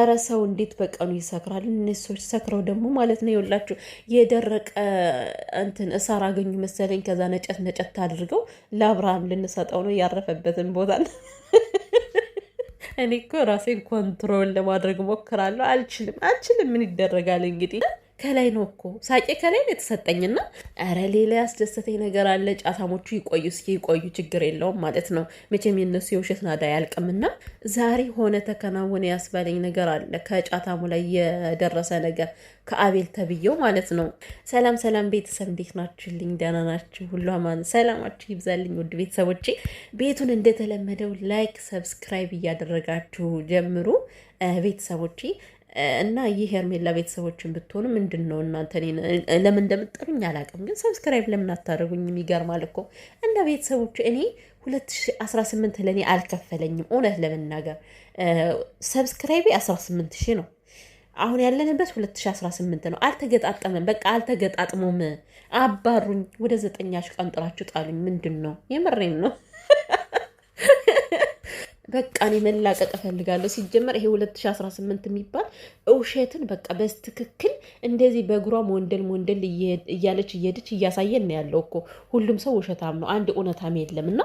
ኧረ ሰው እንዴት በቀኑ ይሰክራል? እነሱዎች ሰክረው ደግሞ ማለት ነው ይኸውላችሁ የደረቀ እንትን እሳር አገኙ መሰለኝ። ከዛ ነጨት ነጨት አድርገው ለአብርሃም ልንሰጠው ነው ያረፈበትን ቦታ። እኔ እኮ ራሴን ኮንትሮል ለማድረግ ሞክራለሁ። አልችልም። ምን ይደረጋል እንግዲህ ከላይ ነው እኮ ሳቄ ከላይ ነው የተሰጠኝና፣ ኧረ ሌላ ያስደሰተኝ ነገር አለ። ጫታሞቹ ይቆዩ እስኪ ይቆዩ፣ ችግር የለውም ማለት ነው። መቼም የነሱ የውሸት ናዳ አያልቅምና ዛሬ ሆነ ተከናወነ ያስባለኝ ነገር አለ። ከጫታሙ ላይ የደረሰ ነገር ከአቤል ተብዬው ማለት ነው። ሰላም ሰላም ቤተሰብ እንዴት ናችሁልኝ? ደህና ናችሁ? ሁሉ አማን ሰላማችሁ ይብዛልኝ። ውድ ቤተሰቦቼ ቤቱን እንደተለመደው ላይክ ሰብስክራይብ እያደረጋችሁ ጀምሩ ቤተሰቦቼ። እና ይህ ሄርሜላ ቤተሰቦችን ብትሆኑ ምንድን ነው እናንተ ለምን እንደምትጠሩኝ አላውቅም፣ ግን ሰብስክራይብ ለምን አታደርጉኝ? የሚገርማል እኮ እና ቤተሰቦች እኔ 2018 ለእኔ አልከፈለኝም። እውነት ለመናገር ሰብስክራይቤ 18 ሺህ ነው። አሁን ያለንበት 2018 ነው። አልተገጣጠመም። በቃ አልተገጣጥሞም። አባሩኝ። ወደ 9 አሽቀንጥራችሁ ጣሉኝ። ምንድን ነው? የምሬን ነው። በቃ እኔ መላቀቅ እፈልጋለሁ። ሲጀመር ይሄ 2018 የሚባል ውሸትን በቃ በስትክክል እንደዚህ በእግሯም ወንደል እያለች እየሄደች እያሳየን ነው ያለው እኮ። ሁሉም ሰው ውሸታም ነው፣ አንድ እውነታም የለም። እና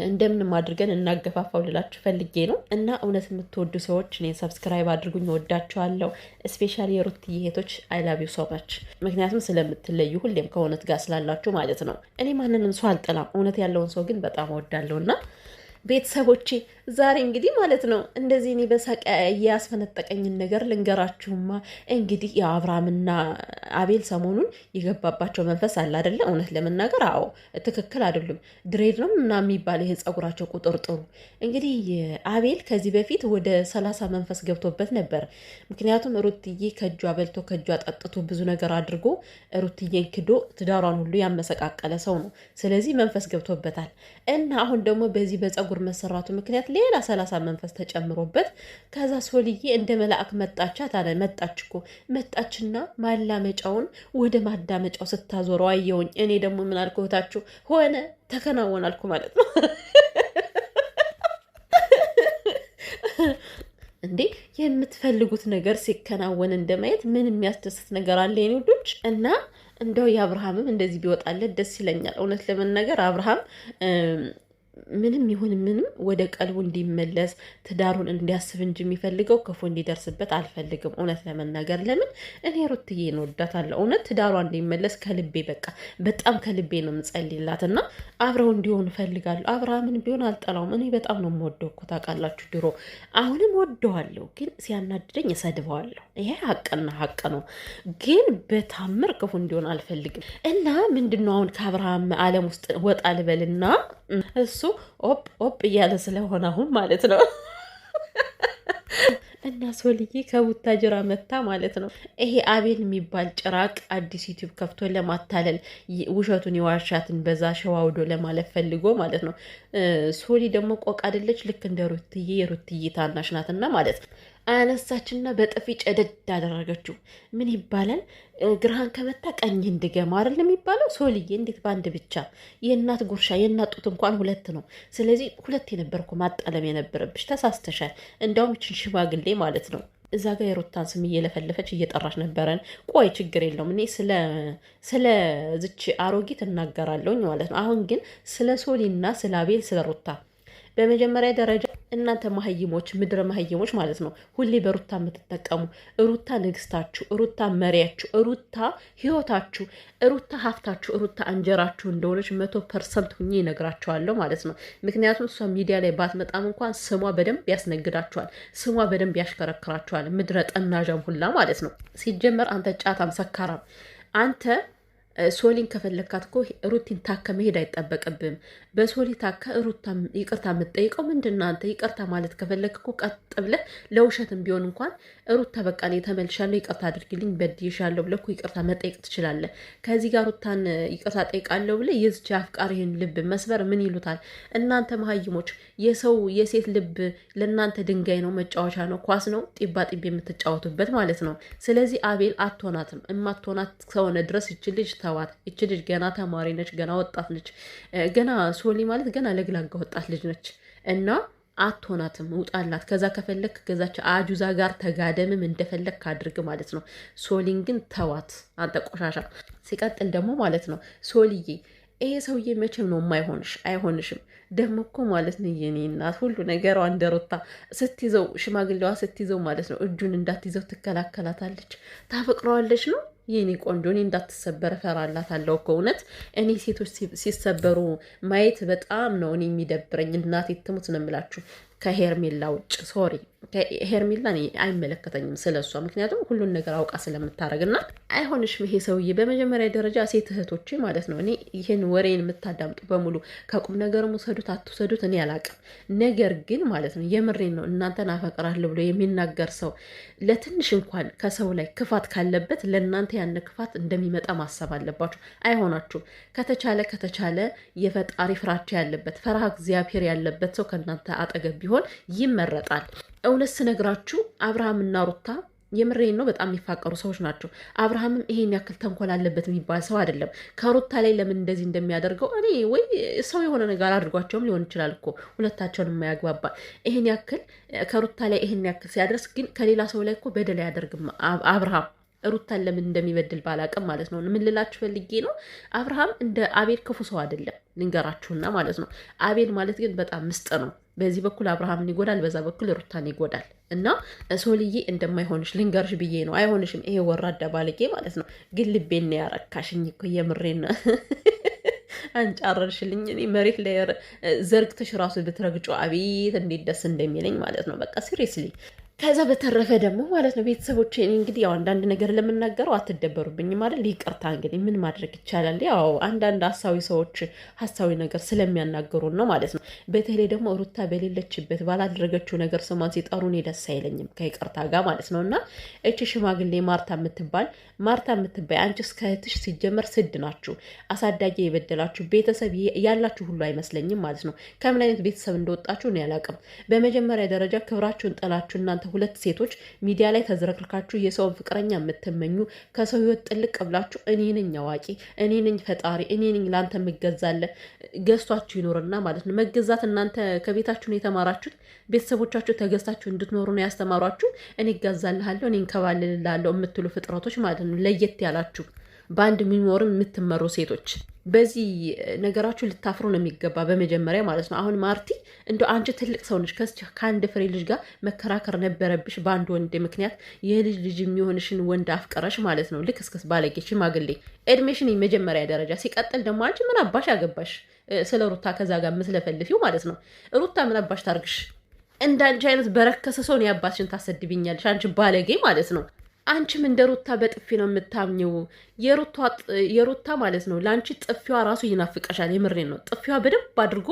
እንደምንም አድርገን እናገፋፋው ልላችሁ ፈልጌ ነው። እና እውነት የምትወዱ ሰዎች እኔ ሰብስክራይብ አድርጉኝ፣ ወዳችኋለሁ። ስፔሻሊ የሩት እህቶች አይ ላቭ ዩ ሶ ማች። ምክንያቱም ስለምትለዩ ሁሌም ከእውነት ጋር ስላላችሁ ማለት ነው። እኔ ማንንም ሰው አልጠላም፣ እውነት ያለውን ሰው ግን በጣም እወዳለሁ። እና ቤተሰቦቼ ዛሬ እንግዲህ ማለት ነው እንደዚህ እኔ በሳቅ ያስፈነጠቀኝን ነገር ልንገራችሁማ። እንግዲህ የአብርሃምና አቤል ሰሞኑን የገባባቸው መንፈስ አለ አይደለ? እውነት ለመናገር አዎ ትክክል አይደሉም። ድሬድ ነው ምናምን የሚባል ይሄ ጸጉራቸው ቁጥርጥሩ። እንግዲህ አቤል ከዚህ በፊት ወደ 30 መንፈስ ገብቶበት ነበር። ምክንያቱም ሩትዬ ከእጇ በልቶ ከእጇ ጠጥቶ ብዙ ነገር አድርጎ ሩትዬን ክዶ ትዳሯን ሁሉ ያመሰቃቀለ ሰው ነው። ስለዚህ መንፈስ ገብቶበታል እና አሁን ደግሞ በዚህ በጸጉር መሰራቱ ምክንያት ሌላ 30 መንፈስ ተጨምሮበት ከዛ ሶልዬ እንደ መልአክ መጣቻት አለ። መጣች እኮ መጣችና ማላመጫውን ወደ ማዳመጫው ስታዞረው አየውኝ። እኔ ደግሞ ምን አልኩታችሁ ሆነ ተከናወን አልኩ ማለት ነው። እንዴ የምትፈልጉት ነገር ሲከናወን እንደማየት ምን የሚያስደስት ነገር አለ የኔ ውዶች? እና እንደው የአብርሃምም እንደዚህ ቢወጣለት ደስ ይለኛል። እውነት ለመናገር አብርሃም ምንም ይሁን ምንም ወደ ቀልቡ እንዲመለስ ትዳሩን እንዲያስብ እንጂ የሚፈልገው ክፉ እንዲደርስበት አልፈልግም። እውነት ለመናገር ለምን እኔ ሩትዬ እንወዳታለሁ። እውነት ትዳሯ እንዲመለስ ከልቤ በቃ በጣም ከልቤ ነው የምጸልይላት እና አብረው እንዲሆን እፈልጋለሁ። አብርሃምን ቢሆን አልጠላውም። እኔ በጣም ነው የምወደው እኮ ታውቃላችሁ፣ ድሮ አሁንም ወደዋለሁ፣ ግን ሲያናድደኝ እሰድበዋለሁ። ይሄ ሀቅና ሀቅ ነው። ግን በታምር ክፉ እንዲሆን አልፈልግም እና ምንድነው አሁን ከአብርሃም ዓለም ውስጥ ወጣ ልበልና እሱ ኦፕ እያለ ስለሆነ አሁን ማለት ነው እና ሶልዬ ከቡታጅራ መታ ማለት ነው። ይሄ አቤል የሚባል ጭራቅ አዲስ ዩቲዩብ ከፍቶ ለማታለል ውሸቱን የዋሻትን በዛ ሸዋውዶ ለማለፍ ፈልጎ ማለት ነው። ሶሊ ደግሞ ቆቅ አይደለች፣ ልክ እንደ ሩትዬ የሩትዬ ታናሽ ናትና ማለት ነው። አነሳችና በጥፊ ጨደድ አደረገችው። ምን ይባላል ግራህን ከመታ ቀኝህን ድገም አይደል የሚባለው? ሶልዬ እንዴት በአንድ ብቻ? የእናት ጉርሻ የእናት ጡት እንኳን 2 ነው። ስለዚህ 2 የነበርኩ ማጣለም የነበረብሽ ተሳስተሻል። እንዲያውም ይችን ሽማግሌ ማለት ነው እዛ ጋር የሩታን ስም እየለፈለፈች እየጠራች ነበረን። ቆይ ችግር የለውም እኔ ስለ ዝች አሮጊት እናገራለሁኝ ማለት ነው። አሁን ግን ስለ ሶሊና ስለ አቤል ስለ ሩታ በመጀመሪያ ደረጃ እናንተ መሀይሞች፣ ምድረ መሀይሞች ማለት ነው፣ ሁሌ በሩታ የምትጠቀሙ ሩታ ንግስታችሁ፣ ሩታ መሪያችሁ፣ ሩታ ህይወታችሁ፣ ሩታ ሀብታችሁ፣ ሩታ እንጀራችሁ እንደሆነች 100% ሁኜ ይነግራችኋለሁ ማለት ነው። ምክንያቱም እሷ ሚዲያ ላይ ባትመጣም እንኳን ስሟ በደንብ ያስነግዳችኋል፣ ስሟ በደንብ ያሽከረክራችኋል። ምድረ ጠናዣም ሁላ ማለት ነው። ሲጀመር አንተ ጫታም ሰካራም አንተ ሶሊን ከፈለካት እኮ ሩቲን ታከ መሄድ አይጠበቅብም። በሶሊ ታከ ሩታ ይቅርታ የምትጠይቀው ምንድን ነው? አንተ ይቅርታ ማለት ከፈለክ እኮ ቀጥ ብለህ ለውሸትም ቢሆን እንኳን ሩታ በቃ እኔ ተመልሻለሁ፣ ይቅርታ አድርግልኝ፣ በድዬሻለሁ ብለህ እኮ ይቅርታ መጠየቅ ትችላለህ። ከዚህ ጋር ሩታን ይቅርታ ጠይቃለሁ ብለህ የዝች አፍቃሪህን ልብ መስበር ምን ይሉታል እናንተ መሀይሞች? የሴት ልብ ለእናንተ ድንጋይ ነው፣ መጫወቻ ነው፣ ኳስ ነው፣ ጢባ ጢብ የምትጫወቱበት ማለት ነው። ስለዚህ አቤል አትሆናትም። እማትሆናት ከሆነ ድረስ ይች ልጅ ተዋት። ይች ልጅ ገና ተማሪ ነች፣ ገና ወጣት ነች። ገና ሶሊ ማለት ገና ለግላጋ ወጣት ልጅ ነች እና አትሆናትም። ውጣላት። ከዛ ከፈለክ ከዛች አጁዛ ጋር ተጋደምም እንደፈለክ አድርግ ማለት ነው። ሶሊን ግን ተዋት አንተ ቆሻሻ። ሲቀጥል ደግሞ ማለት ነው ሶልዬ ይሄ ሰውዬ መቼም ነው የማይሆንሽ፣ አይሆንሽም። ደግሞ እኮ ማለት ነው የኔ እናት ሁሉ ነገሯ እንደሮታ ስትይዘው፣ ሽማግሌዋ ስትይዘው ማለት ነው እጁን እንዳትይዘው ትከላከላታለች። ታፈቅረዋለች ነው የኔ ቆንጆ። እኔ እንዳትሰበር እፈራላታለሁ እኮ እውነት። እኔ ሴቶች ሲሰበሩ ማየት በጣም ነው እኔ የሚደብረኝ። እናቴ ትሙት ነው የምላችሁ ከሄርሜላ ውጭ። ሶሪ ሄርሜላ እኔ አይመለከተኝም ስለሷ፣ ምክንያቱም ሁሉን ነገር አውቃ ስለምታረግና አይሆንሽም ይሄ ሰውዬ። በመጀመሪያ ደረጃ ሴት እህቶቼ ማለት ነው እኔ ይህን ወሬን የምታዳምጡ በሙሉ ከቁም ነገርም ውሰዱት አትውሰዱት እኔ አላቅም። ነገር ግን ማለት ነው የምሬን ነው እናንተን አፈቅራለሁ ብሎ የሚናገር ሰው ለትንሽ እንኳን ከሰው ላይ ክፋት ካለበት ለእናንተ ያነ ክፋት እንደሚመጣ ማሰብ አለባችሁ። አይሆናችሁም። ከተቻለ የፈጣሪ ፍራቻ ያለበት ፈርሃ እግዚአብሔር ያለበት ሰው ከእናንተ አጠገብ ቢሆን ይመረጣል። እውነት ስነግራችሁ አብርሃምና ሩታ የምሬን ነው በጣም የሚፋቀሩ ሰዎች ናቸው። አብርሃምም ይሄን ያክል ተንኮል አለበት የሚባል ሰው አይደለም። ከሩታ ላይ ለምን እንደዚህ እንደሚያደርገው እኔ ወይ ሰው የሆነ ነገር አድርጓቸውም ሊሆን ይችላል እኮ ሁለታቸውን የማያግባባ ይሄን ያክል ከሩታ ላይ ይሄን ያክል ሲያደርስ ግን ከሌላ ሰው ላይ እኮ በደል አያደርግም አብርሃም። ሩታን ለምን እንደሚበድል ባላቅም ማለት ነው። ምን ልላችሁ ፈልጌ ነው አብርሃም እንደ አቤል ክፉ ሰው አይደለም ልንገራችሁና ማለት ነው። አቤል ማለት ግን በጣም ምስጥ ነው። በዚህ በኩል አብርሃምን ይጎዳል፣ በዛ በኩል ሩታን ይጎዳል። እና ሶልዬ እንደማይሆንሽ ልንገርሽ ብዬ ነው። አይሆንሽም ይሄ ወራዳ ባለጌ ማለት ነው። ግን ልቤን ያረካሽኝ እኮ የምሬን ነው። አንጫረርሽልኝ። እኔ መሬት ላይ ዘርግተሽ ራሱ ብትረግጮ አቤት እንዴት ደስ እንደሚለኝ ማለት ነው። በቃ ሲሪየስሊ ከዛ በተረፈ ደግሞ ማለት ነው ቤተሰቦች እንግዲህ ያው አንዳንድ ነገር ለምናገረው አትደበሩብኝ ማለት ይቅርታ። እንግዲህ ምን ማድረግ ይቻላል? ያው አንዳንድ ሀሳዊ ሰዎች ሀሳዊ ነገር ስለሚያናገሩን ነው ማለት ነው። በተለይ ደግሞ ሩታ በሌለችበት ባላደረገችው ነገር ስሟን ሲጠሩ እኔ ደስ አይለኝም ከይቅርታ ጋር ማለት ነው። እና እቺ ሽማግሌ ማርታ የምትባይ አንቺ እስከ እህትሽ ሲጀመር ስድ ናችሁ። አሳዳጊ የበደላችሁ ቤተሰብ ያላችሁ ሁሉ አይመስለኝም ማለት ነው። ከምን አይነት ቤተሰብ እንደወጣችሁ እኔ አላውቅም። በመጀመሪያ ደረጃ ክብራችሁን ጥላችሁ እናንተ ሁለት ሴቶች ሚዲያ ላይ ተዝረክርካችሁ የሰውን ፍቅረኛ የምትመኙ ከሰው ህይወት ጥልቅ ብላችሁ እኔ ነኝ አዋቂ፣ እኔ ነኝ ፈጣሪ፣ እኔ ነኝ ለአንተ የምገዛለ ገዝቷችሁ ይኖርና ማለት ነው። መገዛት እናንተ ከቤታችሁ ነው የተማራችሁት። ቤተሰቦቻችሁ ተገዝታችሁ እንድትኖሩ ነው ያስተማሯችሁ። እኔ እገዛልሃለሁ፣ እኔ እንከባልልላለሁ የምትሉ ፍጥረቶች ማለት ነው። ለየት ያላችሁ በአንድ ሚኖርም የምትመሩ ሴቶች በዚህ ነገራችሁ ልታፍሩ ነው የሚገባ በመጀመሪያ ማለት ነው። አሁን ማርቲ እንደ አንቺ ትልቅ ሰው ነሽ። ከአንድ ፍሬ ልጅ ጋር መከራከር ነበረብሽ በአንድ ወንድ ምክንያት። የልጅ የሚሆንሽን ወንድ አፍቀረሽ ማለት ነው። ልክ እስከስ ባለጌ ሽማግሌ እድሜሽን መጀመሪያ ደረጃ። ሲቀጥል ደግሞ አንቺ ምን አባሽ ያገባሽ ስለ ሩታ ከዛ ጋር ምትለፈልፊው ማለት ነው። ሩታ ምን አባሽ ታርግሽ? እንዳንቺ አይነት በረከሰ ሰውን የአባትሽን ታሰድብኛለሽ አንቺ ባለጌ ማለት ነው። አንቺም እንደ ሩታ በጥፊ ነው የምታምኘው። የሩታ ማለት ነው ለአንቺ ጥፊዋ ራሱ ይናፍቀሻል። የምሬን ነው። ጥፊዋ በደንብ አድርጎ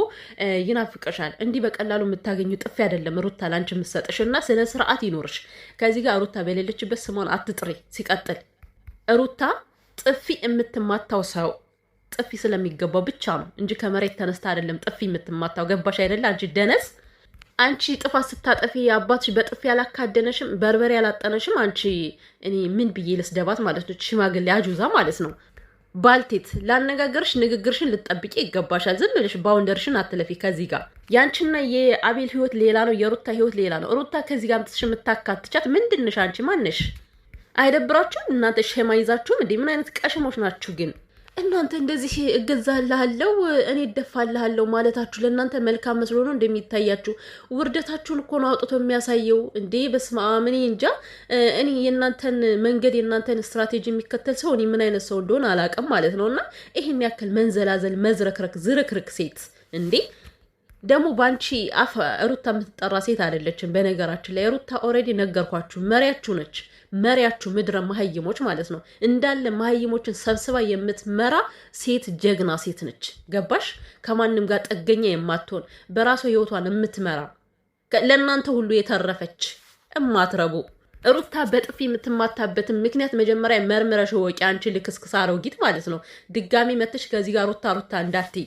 ይናፍቀሻል። እንዲህ በቀላሉ የምታገኙ ጥፊ አይደለም ሩታ ለአንቺ የምትሰጥሽ። እና ስነ ስርዓት ይኖርሽ። ከዚህ ጋር ሩታ በሌለችበት ስሟን አትጥሪ። ሲቀጥል ሩታ ጥፊ የምትማታው ሰው ጥፊ ስለሚገባው ብቻ ነው እንጂ ከመሬት ተነስታ አይደለም ጥፊ የምትማታው። ገባሽ አይደለ አንቺ ደነስ? አንቺ ጥፋት ስታጠፊ አባትሽ በጥፊ ያላካደነሽም በርበሬ ያላጠነሽም። አንቺ እኔ ምን ብዬ ልስደባት ማለት ነው? ሽማግሌ አጁዛ ማለት ነው። ባልቴት ላነጋገርሽ ንግግርሽን ልትጠብቂ ይገባሻል። ዝም ብለሽ ባውንደርሽን አትለፊ። ከዚህ ጋር ያንቺና የአቤል ህይወት ሌላ ነው፣ የሩታ ህይወት ሌላ ነው። ሩታ ከዚህ ጋር ምትሽ የምታካትቻት ምንድንሽ? አንቺ ማነሽ? አይደብራችሁም እናንተ? ሸማ ይዛችሁም እንዴ? ምን አይነት ቀሽሞች ናችሁ ግን እናንተ? እንደዚህ እገዛልሃለሁ እኔ እደፋልሃለሁ ማለታችሁ ለእናንተ መልካም መስሎ ነው እንደሚታያችሁ? ውርደታችሁን እኮ ነው አውጥቶ የሚያሳየው እንዴ! በስመ አብ። እኔ እንጃ። እኔ የእናንተን መንገድ የእናንተን ስትራቴጂ የሚከተል ሰው እኔ ምን አይነት ሰው እንደሆነ አላውቅም ማለት ነው። እና ይህን ያክል መንዘላዘል፣ መዝረክረክ፣ ዝርክርክ ሴት እንዴ! ደግሞ በአንቺ አፍ ሩታ የምትጠራ ሴት አይደለችም። በነገራችን ላይ ሩታ ኦልሬዲ ነገርኳችሁ መሪያችሁ ነች። መሪያችሁ ምድረ መሀይሞች ማለት ነው። እንዳለ መሀይሞችን ሰብስባ የምትመራ ሴት ጀግና ሴት ነች። ገባሽ? ከማንም ጋር ጥገኛ የማትሆን በራሷ ህይወቷን የምትመራ ለእናንተ ሁሉ የተረፈች እማትረቡ። ሩታ በጥፊ የምትማታበትን ምክንያት መጀመሪያ መርምረሽ ወቂ። አንቺ ልክስክስ አሮጊት ማለት ነው። ድጋሚ መተሽ ከዚህ ጋር ሩታ እንዳትይ።